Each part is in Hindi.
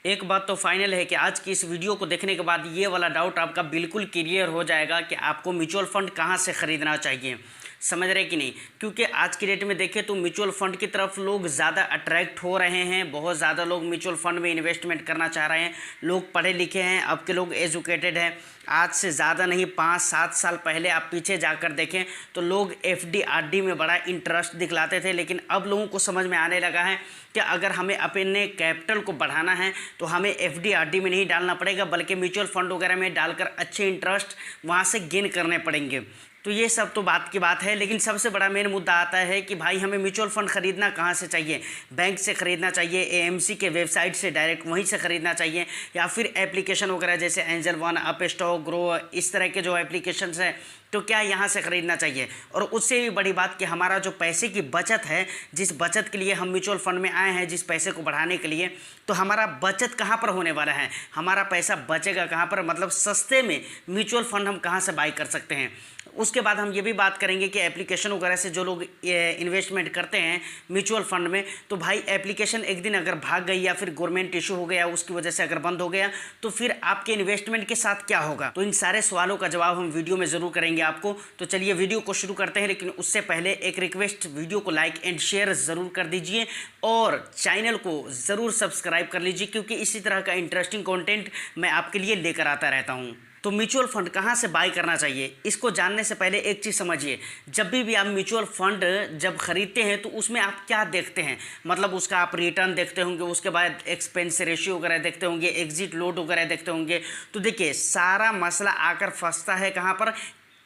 एक बात तो फाइनल है कि आज की इस वीडियो को देखने के बाद ये वाला डाउट आपका बिल्कुल क्लियर हो जाएगा कि आपको म्यूचुअल फंड कहाँ से ख़रीदना चाहिए। समझ रहे कि नहीं? क्योंकि आज की डेट में देखें तो म्यूचुअल फंड की तरफ लोग ज़्यादा अट्रैक्ट हो रहे हैं। बहुत ज़्यादा लोग म्यूचुअल फंड में इन्वेस्टमेंट करना चाह रहे हैं। लोग पढ़े लिखे हैं, अब के लोग एजुकेटेड हैं। आज से ज़्यादा नहीं 5-7 साल पहले आप पीछे जाकर देखें तो लोग एफडी आरडी में बड़ा इंटरेस्ट दिखलाते थे, लेकिन अब लोगों को समझ में आने लगा है कि अगर हमें अपने कैपिटल को बढ़ाना है तो हमें एफडी आरडी में नहीं डालना पड़ेगा, बल्कि म्यूचुअल फंड वगैरह में डालकर अच्छे इंटरेस्ट वहाँ से गेन करने पड़ेंगे। तो ये सब तो बात की बात है, लेकिन सबसे बड़ा मेन मुद्दा आता है कि भाई हमें म्यूचुअल फंड ख़रीदना कहाँ से चाहिए। बैंक से ख़रीदना चाहिए, एएमसी के वेबसाइट से डायरेक्ट वहीं से ख़रीदना चाहिए, या फिर एप्लीकेशन वगैरह जैसे angel one, up stock, grow, इस तरह के जो एप्लीकेशंस हैं तो क्या यहाँ से ख़रीदना चाहिए। और उससे भी बड़ी बात कि हमारा जो पैसे की बचत है, जिस बचत के लिए हम म्यूचुअल फंड में आए हैं, जिस पैसे को बढ़ाने के लिए, तो हमारा बचत कहाँ पर होने वाला है, हमारा पैसा बचेगा कहाँ पर, मतलब सस्ते में म्यूचुअल फंड हम कहाँ से बाई कर सकते हैं। उसके बाद हम ये भी बात करेंगे कि एप्लीकेशन वगैरह से जो लोग इन्वेस्टमेंट करते हैं म्यूचुअल फंड में, तो भाई एप्लीकेशन एक दिन अगर भाग गई या फिर गवर्नमेंट इशू हो गया, उसकी वजह से अगर बंद हो गया, तो फिर आपके इन्वेस्टमेंट के साथ क्या होगा। तो इन सारे सवालों का जवाब हम वीडियो में ज़रूर करेंगे आपको। तो चलिए वीडियो को शुरू करते हैं, लेकिन उससे पहले एक रिक्वेस्ट, वीडियो को लाइक एंड शेयर ज़रूर कर दीजिए और चैनल को ज़रूर सब्सक्राइब कर लीजिए, क्योंकि इसी तरह का इंटरेस्टिंग कंटेंट मैं आपके लिए लेकर आता रहता हूँ। तो म्यूचुअल फंड कहाँ से बाय करना चाहिए, इसको जानने से पहले एक चीज़ समझिए। जब भी आप म्यूचुअल फंड जब खरीदते हैं तो उसमें आप क्या देखते हैं, मतलब उसका आप रिटर्न देखते होंगे, उसके बाद एक्सपेंस रेशियो वगैरह देखते होंगे, एग्जिट लोड वगैरह देखते होंगे। तो देखिए सारा मसला आकर फंसता है कहाँ पर,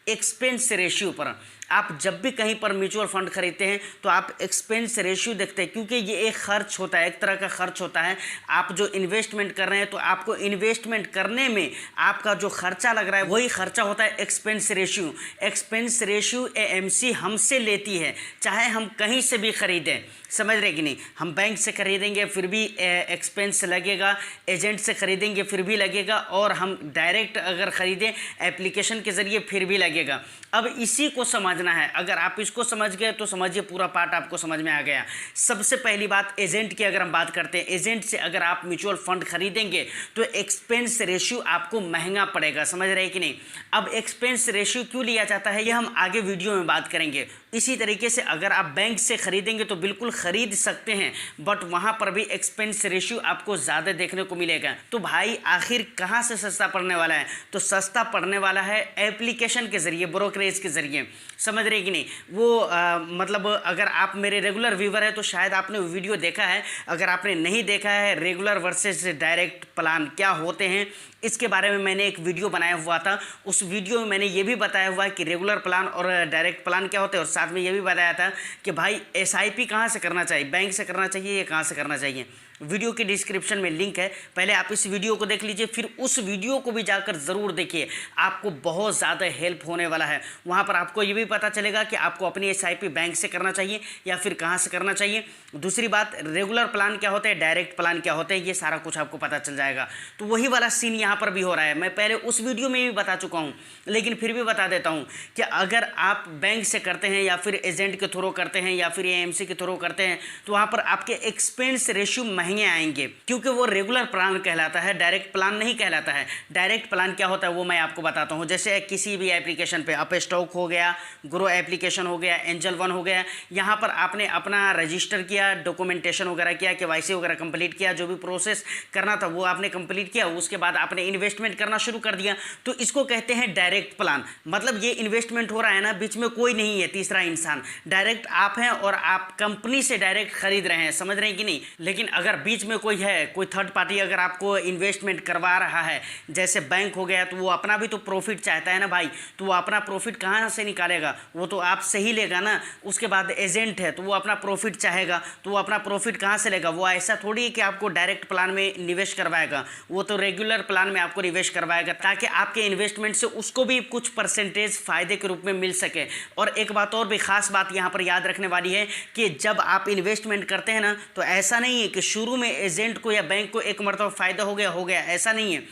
एक्सपेंस रेशियो पर। आप जब भी कहीं पर म्यूचुअल फंड खरीदते हैं तो आप एक्सपेंस रेशियो देखते हैं, क्योंकि ये एक खर्च होता है, एक तरह का खर्च होता है। आप जो इन्वेस्टमेंट कर रहे हैं तो आपको इन्वेस्टमेंट करने में आपका जो खर्चा लग रहा है वही खर्चा होता है expense ratio. Expense ratio AMC हमसे लेती है, चाहे हम कहीं से भी खरीदें। समझ रहे कि नहीं? हम बैंक से खरीदेंगे फिर भी एक्सपेंस लगेगा, एजेंट से खरीदेंगे फिर भी लगेगा, और हम डायरेक्ट अगर खरीदें एप्लीकेशन के ज़रिए फिर भी लगेगा। अब इसी को समझना है। अगर आप इसको समझ गए तो समझिए पूरा पार्ट आपको समझ में आ गया। सबसे पहली बात एजेंट की अगर हम बात करते हैं, एजेंट से अगर आप म्यूचुअल फंड खरीदेंगे तो एक्सपेंस रेशियो आपको महंगा पड़ेगा। समझ रहे कि नहीं? अब एक्सपेंस रेशियो क्यों लिया जाता है ये हम आगे वीडियो में बात करेंगे। इसी तरीके से अगर आप बैंक से खरीदेंगे तो बिल्कुल खरीद सकते हैं, बट वहाँ पर भी एक्सपेंस रेशियो आपको ज़्यादा देखने को मिलेगा। तो भाई आखिर कहाँ से सस्ता पड़ने वाला है? तो सस्ता पड़ने वाला है एप्लीकेशन के ज़रिए, ब्रोकरेज के ज़रिए। समझ रहे कि नहीं? वो मतलब अगर आप मेरे रेगुलर व्यूवर है तो शायद आपने वो वीडियो देखा है। अगर आपने नहीं देखा है रेगुलर वर्सेस डायरेक्ट प्लान क्या होते हैं, इसके बारे में मैंने एक वीडियो बनाया हुआ था। उस वीडियो में मैंने ये भी बताया हुआ है कि रेगुलर प्लान और डायरेक्ट प्लान क्या होते हैं, और साथ में ये भी बताया था कि भाई एसआईपी कहाँ से करना चाहिए, बैंक से करना चाहिए या कहाँ से करना चाहिए। वीडियो के डिस्क्रिप्शन में लिंक है, पहले आप इस वीडियो को देख लीजिए, फिर उस वीडियो को भी जाकर ज़रूर देखिए, आपको बहुत ज़्यादा हेल्प होने वाला है। वहाँ पर आपको ये भी पता चलेगा कि आपको अपनी एसआईपी बैंक से करना चाहिए या फिर कहाँ से करना चाहिए। दूसरी बात, रेगुलर प्लान क्या होता है, डायरेक्ट प्लान क्या होता है, ये सारा कुछ आपको पता चल जाएगा। तो वही वाला सीन यहाँ पर भी हो रहा है। मैं पहले उस वीडियो में भी बता चुका हूँ, लेकिन फिर भी बता देता हूँ कि अगर आप बैंक से करते हैं या फिर एजेंट के थ्रू करते हैं या फिर एएमसी के थ्रू करते हैं तो वहाँ पर आपके एक्सपेंस रेशियो महंगे आएंगे, क्योंकि वो रेगुलर प्लान कहलाता है, डायरेक्ट प्लान नहीं कहलाता है। डायरेक्ट प्लान क्या होता है वो मैं आपको बताता हूँ। जैसे किसी भी एप्लीकेशन पे अप स्टॉक हो गया, ग्रो एप्लीकेशन हो गया, एंजल वन हो गया, यहाँ पर आपने अपना रजिस्टर किया, डॉक्यूमेंटेशन वगैरह किया, केवाईसी वगैरह कंप्लीट किया, जो भी प्रोसेस करना था वो आपने कंप्लीट किया, उसके बाद आपने इन्वेस्टमेंट करना शुरू कर दिया, तो इसको कहते हैं डायरेक्ट प्लान। मतलब ये इन्वेस्टमेंट हो रहा है ना, बीच में कोई नहीं है तीसरा इंसान, डायरेक्ट आप हैं और आप कंपनी से डायरेक्ट खरीद रहे हैं। समझ रहे हैं कि नहीं? लेकिन अगर बीच में कोई है, कोई थर्ड पार्टी अगर आपको इन्वेस्टमेंट करवा रहा है, जैसे बैंक हो गया, तो वो अपना भी तो प्रॉफिट चाहता है ना भाई, तो वो अपना प्रॉफिट कहाँ से निकालेगा, वो तो आपसे ही लेगा ना। उसके बाद एजेंट है तो वो अपना प्रॉफिट चाहेगा, तो वो अपना प्रॉफिट कहाँ से लेगा, वो ऐसा थोड़ी है कि आपको डायरेक्ट प्लान में निवेश करवाएगा, वो तो रेगुलर प्लान में आपको निवेश करवाएगा, ताकि आपके इन्वेस्टमेंट से उसको भी कुछ परसेंटेज फ़ायदे के रूप में मिल सके। और एक बात और भी ख़ास बात यहाँ पर याद रखने वाली है कि जब आप इन्वेस्टमेंट करते हैं ना, तो ऐसा नहीं है कि शुरू शुरू में एजेंट को या बैंक को एक मरतबा फ़ायदा हो गया, ऐसा नहीं है।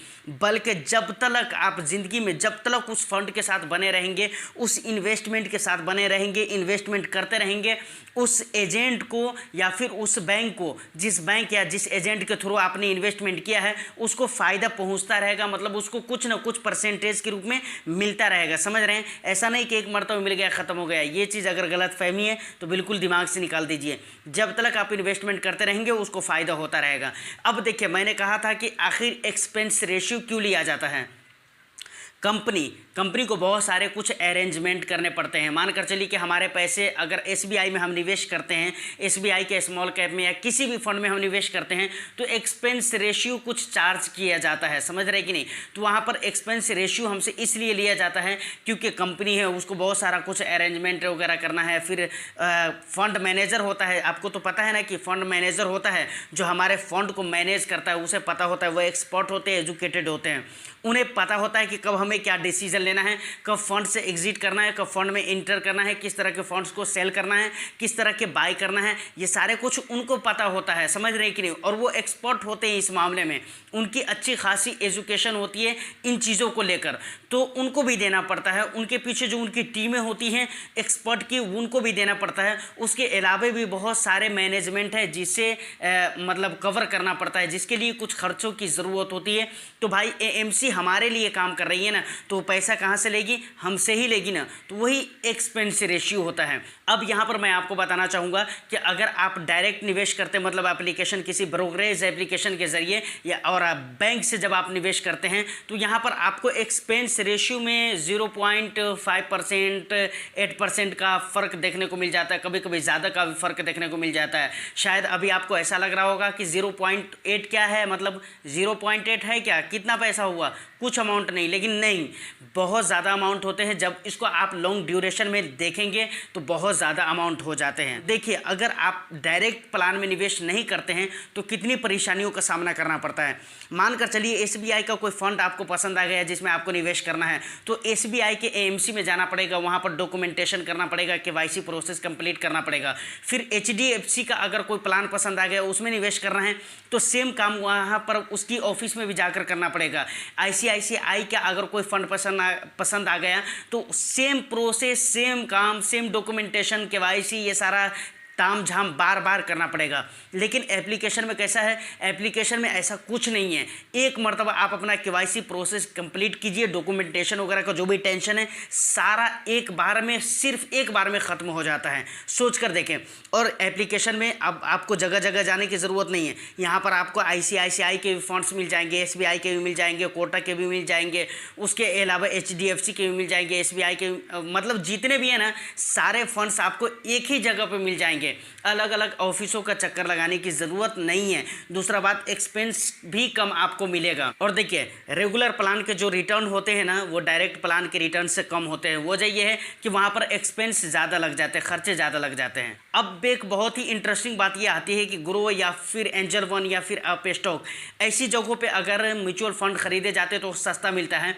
बल्कि जब तक आप ज़िंदगी में जब तक उस फंड के साथ बने रहेंगे, उस इन्वेस्टमेंट के साथ बने रहेंगे, इन्वेस्टमेंट करते रहेंगे, उस एजेंट को या फिर उस बैंक को, जिस बैंक या जिस एजेंट के थ्रू आपने इन्वेस्टमेंट किया है, उसको फ़ायदा पहुंचता रहेगा। मतलब उसको कुछ ना कुछ परसेंटेज के रूप में मिलता रहेगा। समझ रहे हैं? ऐसा नहीं कि एक मरतबा मिल गया ख़त्म हो गया। ये चीज़ अगर गलत फहमी है तो बिल्कुल दिमाग से निकाल दीजिए। जब तक आप इन्वेस्टमेंट करते रहेंगे उसको फ़ायदा होता रहेगा। अब देखिए, मैंने कहा था कि आखिर एक्सपेंस रेशियो क्यों लिया जाता है। कंपनी को बहुत सारे कुछ अरेंजमेंट करने पड़ते हैं। मानकर चलिए कि हमारे पैसे अगर एसबीआई में हम निवेश करते हैं, एसबीआई के स्मॉल कैप में या किसी भी फंड में हम निवेश करते हैं, तो एक्सपेंस रेशियो कुछ चार्ज किया जाता है। समझ रहे कि नहीं? तो वहाँ पर एक्सपेंस रेशियो हमसे इसलिए लिया जाता है क्योंकि कंपनी है, उसको बहुत सारा कुछ अरेंजमेंट वगैरह करना है। फिर फंड मैनेजर होता है, आपको तो पता है ना कि फंड मैनेजर होता है जो हमारे फंड को मैनेज करता है, उसे पता होता है, वो एक्सपर्ट होते हैं, एजुकेटेड होते हैं, उन्हें पता होता है कि कब हमें क्या डिसीजन लेना है, कब फंड से एग्जिट करना है, कब फंड में इंटर करना है, किस तरह के फंड्स को सेल करना है, किस तरह के बाय करना है, ये सारे कुछ उनको पता होता है। समझ रहे हैं कि नहीं? और वो एक्सपर्ट होते हैं इस मामले में, उनकी अच्छी खासी एजुकेशन होती है इन चीज़ों को लेकर, तो उनको भी देना पड़ता है। उनके पीछे जो उनकी टीमें होती हैं एक्सपर्ट की, उनको भी देना पड़ता है। उसके अलावा भी बहुत सारे मैनेजमेंट है जिसे मतलब कवर करना पड़ता है, जिसके लिए कुछ खर्चों की ज़रूरत होती है। तो भाई एएमसी हमारे लिए काम कर रही है ना, तो पैसा कहाँ से लेगी? हमसे ही लेगी ना। तो वही एक्सपेंस रेशियो होता है। अब यहाँ पर मैं आपको बताना चाहूँगा कि अगर आप डायरेक्ट निवेश करते हैं, मतलब एप्लीकेशन किसी ब्रोकरेज एप्लीकेशन के ज़रिए या और बैंक से जब आप निवेश करते हैं, तो यहाँ पर आपको एक्सपेंस रेशियो में 0.5% 8% का फ़र्क देखने को मिल जाता है। कभी कभी ज़्यादा का भी फ़र्क देखने को मिल जाता है। शायद अभी आपको ऐसा लग रहा होगा कि 0.8 क्या है, मतलब 0.8 है क्या, कितना पैसा हुआ, कुछ अमाउंट नहीं। लेकिन नहीं, बहुत ज़्यादा अमाउंट होते हैं। जब इसको आप लॉन्ग ड्यूरेशन में देखेंगे तो बहुत ज़्यादा अमाउंट हो जाते हैं। देखिए, अगर आप डायरेक्ट प्लान में निवेश नहीं करते हैं तो कितनी परेशानियों का सामना करना पड़ता है। मानकर चलिए एसबीआई का कोई फंड आपको पसंद आ गया जिसमें आपको निवेश करना है, तो एसबीआई के एएमसी में जाना पड़ेगा, वहाँ पर डॉक्यूमेंटेशन करना पड़ेगा, केवाईसी प्रोसेस कंप्लीट करना पड़ेगा। फिर एचडीएफसी का अगर कोई प्लान पसंद आ गया, उसमें निवेश करना है, तो सेम काम वहाँ पर उसकी ऑफिस में भी जाकर करना पड़ेगा। आईसीआईसीआई का अगर कोई फंड पसंद आ गया, तो सेम प्रोसेस, सेम काम, सेम डॉक्यूमेंटेशन, केवाईसी, ये सारा ताम झाम बार बार करना पड़ेगा। लेकिन एप्लीकेशन में कैसा है? एप्लीकेशन में ऐसा कुछ नहीं है। एक मरतबा आप अपना केवाईसी प्रोसेस कंप्लीट कीजिए, डॉक्यूमेंटेशन वगैरह का जो भी टेंशन है सारा एक बार में, सिर्फ एक बार में ख़त्म हो जाता है। सोच कर देखें। और एप्लीकेशन में अब आपको जगह जगह जाने की ज़रूरत नहीं है। यहाँ पर आपको आईसीआईसीआई के भी फंड्स मिल जाएंगे, एसबीआई के भी मिल जाएंगे, कोटक के भी मिल जाएंगे, उसके अलावा एचडीएफसी के भी मिल जाएंगे, एसबीआई के, मतलब जितने भी हैं ना, सारे फंड्स आपको एक ही जगह पर मिल जाएंगे। अलग अलग ऑफिसों का चक्कर लगाने की ज़रूरत नहीं है। दूसरा बात, एक्सपेंस भी कम आपको मिलेगा। और देखिए, रेगुलर प्लान के जो रिटर्न होते हैं ना, वो डायरेक्ट प्लान के रिटर्न से कम होते हैं। वजह ये है कि वहाँ पर एक्सपेंस ज़्यादा लग जाते हैं, खर्चे ज़्यादा लग जाते हैं। अब एक बहुत ही इंटरेस्टिंग बात ये आती है कि ग्रो या फिर एंजल वन या फिर अप स्टॉक, ऐसी जगहों पर अगर म्यूचुअल फंड खरीदे जाते तो सस्ता मिलता है।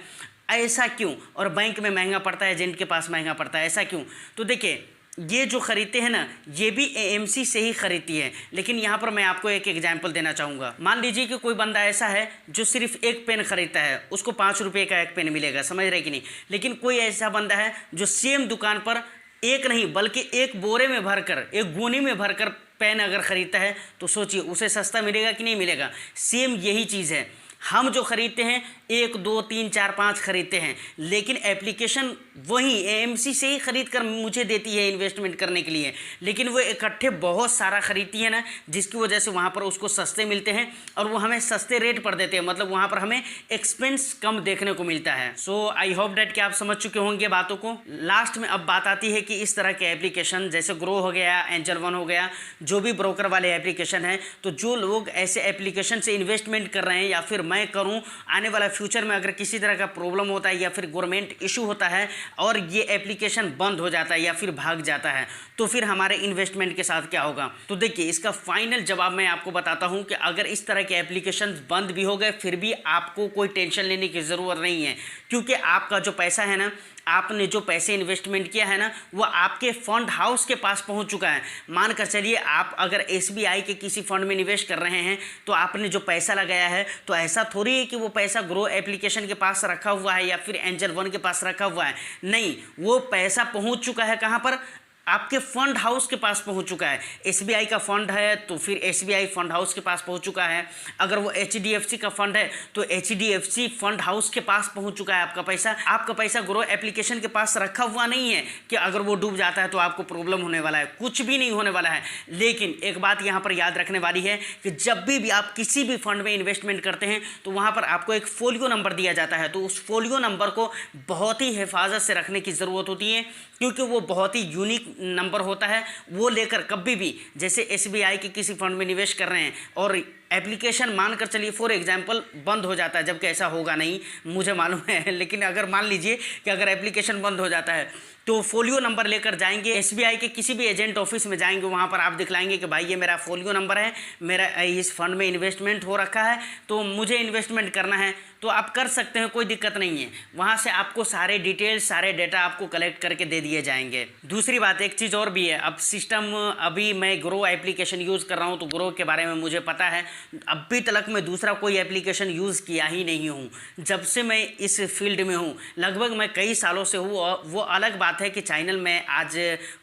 ऐसा क्यों? और बैंक में महंगा पड़ता है, एजेंट के पास महंगा पड़ता है, ऐसा क्यों? तो देखिए, ये जो खरीदते हैं ना, ये भी एएमसी से ही खरीदती है। लेकिन यहाँ पर मैं आपको एक एग्जांपल देना चाहूँगा। मान लीजिए कि कोई बंदा ऐसा है जो सिर्फ एक पेन खरीदता है, उसको 5 रुपये का एक पेन मिलेगा। समझ रहे कि नहीं? लेकिन कोई ऐसा बंदा है जो सेम दुकान पर एक नहीं बल्कि एक बोरे में भरकर, एक गोनी में भरकर पेन अगर खरीदता है, तो सोचिए उसे सस्ता मिलेगा कि नहीं मिलेगा। सेम यही चीज़ है। हम जो खरीदते हैं 1 2 3 4 5 खरीदते हैं, लेकिन एप्लीकेशन वही एएमसी से ही खरीद कर मुझे देती है इन्वेस्टमेंट करने के लिए। लेकिन वो इकट्ठे बहुत सारा खरीदती है ना, जिसकी वजह से वहाँ पर उसको सस्ते मिलते हैं और वो हमें सस्ते रेट पर देते हैं। मतलब वहाँ पर हमें एक्सपेंस कम देखने को मिलता है। सो आई होप डैट कि आप समझ चुके होंगे बातों को। लास्ट में अब बात आती है कि इस तरह के एप्लीकेशन जैसे ग्रो हो गया, एंजल वन हो गया, जो भी ब्रोकर वाले एप्लीकेशन हैं, तो जो लोग ऐसे एप्लीकेशन से इन्वेस्टमेंट कर रहे हैं या फिर मैं करूं, आने वाला फ्यूचर में अगर किसी तरह का प्रॉब्लम होता है या फिर गवर्नमेंट इशू होता है और ये एप्लीकेशन बंद हो जाता है या फिर भाग जाता है, तो फिर हमारे इन्वेस्टमेंट के साथ क्या होगा? तो देखिए, इसका फाइनल जवाब मैं आपको बताता हूं कि अगर इस तरह के एप्लीकेशन बंद भी हो गए, फिर भी आपको कोई टेंशन लेने की ज़रूरत नहीं है, क्योंकि आपका जो पैसा है ना, आपने जो पैसे इन्वेस्टमेंट किया है ना वो आपके फंड हाउस के पास पहुंच चुका है। मान कर चलिए आप अगर SBI के किसी फंड में निवेश कर रहे हैं तो आपने जो पैसा लगाया है तो ऐसा थोड़ी है कि वो पैसा ग्रो एप्लीकेशन के पास रखा हुआ है या फिर एंजल वन के पास रखा हुआ है। नहीं, वो पैसा पहुंच चुका है कहाँ पर? आपके फंड हाउस के पास पहुंच चुका है। SBI का फंड है तो फिर SBI फंड हाउस के पास पहुंच चुका है। अगर वो HDFC का फंड है तो HDFC फंड हाउस के पास पहुंच चुका है आपका पैसा। आपका पैसा ग्रो एप्लीकेशन के पास रखा हुआ नहीं है कि अगर वो डूब जाता है तो आपको प्रॉब्लम होने वाला है, कुछ भी नहीं होने वाला है। लेकिन एक बात यहाँ पर याद रखने वाली है कि जब भी आप किसी भी फंड में इन्वेस्टमेंट करते हैं तो वहाँ पर आपको एक फोलियो नंबर दिया जाता है। तो उस फोलियो नंबर को बहुत ही हिफाजत से रखने की ज़रूरत होती है क्योंकि वो बहुत ही यूनिक नंबर होता है। वो लेकर कभी भी, जैसे SBI के किसी फंड में निवेश कर रहे हैं और एप्लीकेशन मान कर चलिए फॉर एग्जांपल बंद हो जाता है, जबकि ऐसा होगा नहीं मुझे मालूम है, लेकिन अगर मान लीजिए कि अगर एप्लीकेशन बंद हो जाता है तो फोलियो नंबर लेकर जाएंगे SBI के किसी भी एजेंट ऑफिस में जाएंगे, वहाँ पर आप दिखलाएंगे कि भाई ये मेरा फोलियो नंबर है, मेरा इस फंड में इन्वेस्टमेंट हो रखा है तो मुझे इन्वेस्टमेंट करना है, तो आप कर सकते हैं, कोई दिक्कत नहीं है। वहाँ से आपको सारे डिटेल्स सारे डेटा आपको कलेक्ट करके दे दिए जाएंगे। दूसरी बात एक चीज़ और भी है, अब सिस्टम अभी मैं ग्रो एप्लीकेशन यूज़ कर रहा हूँ तो ग्रो के बारे में मुझे पता है। अभी तक मैं दूसरा कोई एप्लीकेशन यूज़ किया ही नहीं हूँ जब से मैं इस फील्ड में हूँ, लगभग मैं कई सालों से हूँ। वो अलग बात है कि चैनल में आज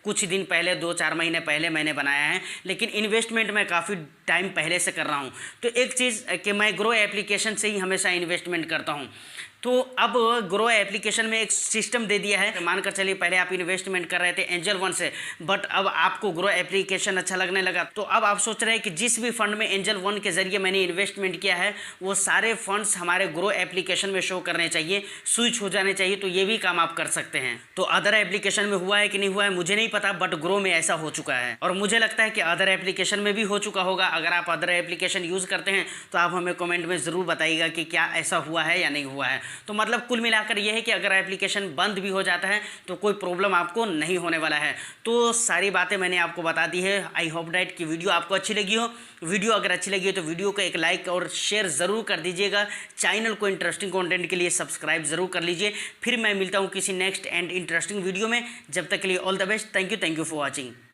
कुछ दिन पहले 2-4 महीने पहले मैंने बनाया है, लेकिन इन्वेस्टमेंट मैं काफ़ी टाइम पहले से कर रहा हूँ। तो एक चीज़ कि मैं ग्रो एप्लीकेशन से ही हमेशा इन्वेस्टमेंट करता हूँ। तो अब ग्रो एप्लीकेशन में एक सिस्टम दे दिया है, मानकर चलिए पहले आप इन्वेस्टमेंट कर रहे थे एंजल वन से, बट अब आपको ग्रो एप्लीकेशन अच्छा लगने लगा तो अब आप सोच रहे हैं कि जिस भी फंड में एंजल वन के जरिए मैंने इन्वेस्टमेंट किया है वो सारे फंड्स हमारे ग्रो एप्लीकेशन में शो करने चाहिए, स्विच हो जाने चाहिए। तो ये भी काम आप कर सकते हैं। तो अदर एप्लीकेशन में हुआ है कि नहीं हुआ है मुझे नहीं पता, बट ग्रो में ऐसा हो चुका है और मुझे लगता है कि अदर एप्लीकेशन में भी हो चुका होगा। अगर आप अदर एप्लीकेशन यूज़ करते हैं तो आप हमें कमेंट में ज़रूर बताइएगा कि क्या ऐसा हुआ है या नहीं हुआ है। तो मतलब कुल मिलाकर यह है कि अगर एप्लीकेशन बंद भी हो जाता है तो कोई प्रॉब्लम आपको नहीं होने वाला है। तो सारी बातें मैंने आपको बता दी है। आई होप डैट कि वीडियो आपको अच्छी लगी हो। वीडियो अगर अच्छी लगी हो तो वीडियो को एक लाइक और शेयर ज़रूर कर दीजिएगा। चैनल को इंटरेस्टिंग कंटेंट के लिए सब्सक्राइब ज़रूर कर लीजिए। फिर मैं मिलता हूँ किसी नेक्स्ट एंड इंटरेस्टिंग वीडियो में। जब तक के लिए all the best. Thank you for watching.